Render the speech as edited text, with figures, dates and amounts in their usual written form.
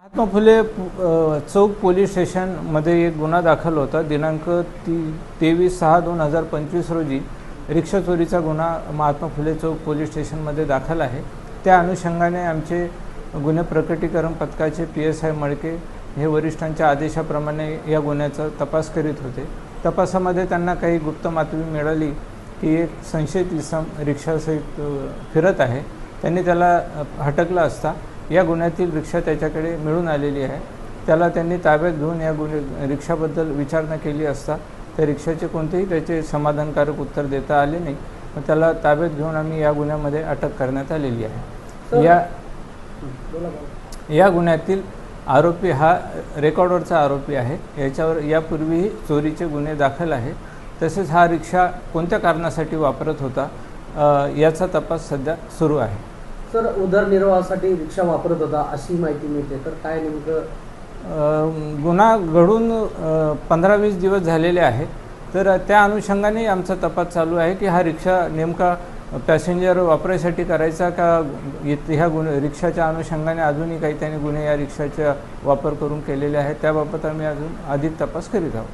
महात्मा फुले चौक police स्टेशनमध्ये एक गुन्हा दाखल होता. दिनांक 23/6/2025 रोजी रिक्षा चोरीचा गुन्हा महात्मा फुले चौक पोलीस स्टेशनमध्ये दाखल आहे. त्या अनुषंगाने आमचे गुन्हे प्रकटीकरण पथकाचे PSI मळके हे वरिष्ठांच्या आदेशाप्रमाणे या गुन्ह्याचा तपास करीत होते. तपासामध्ये त्यांना काही गुप्त माहिती मिळाली की एक संशयित इसम रिक्षासहित फिरत आहे. त्यांनी त्याला हटकलं असता या गुन्ह्यातील रिक्षा त्याच्याकडे मिळून आलेली आहे. त्याला त्यांनी ताब्यात घेऊन या रिक्षाबद्दल विचारणा केली असता त्या रिक्षाचे कोणतेही त्याचे समाधानकारक उत्तर देता आले नाही. मग त्याला ताब्यात घेऊन आम्ही या गुन्ह्यामध्ये अटक करण्यात आलेली आहे. या गुन्ह्यातील आरोपी हा रेकॉर्डवरचा आरोपी आहे. याच्यावर यापूर्वीही चोरीचे गुन्हे दाखल आहे. तसेच हा रिक्षा कोणत्या कारणासाठी वापरत होता याचा तपास सध्या सुरू आहे. सर, उदरनिर्वाहासाठी रिक्षा वापरत होता अशी माहिती मिळते, तर काय नेमकं? गुन्हा घडून 15-20 दिवस झालेले आहे. तर त्या अनुषंगाने आमचा तपास चालू आहे की हा रिक्षा नेमका पॅसेंजर वापरायसाठी करायचा का ह्या रिक्षाच्या अनुषंगाने अजूनही काही त्यांनी गुन्हे या रिक्षाचा वापर करून केलेले आहेत. त्याबाबत आम्ही अजून अधिक तपास करीत आहोत.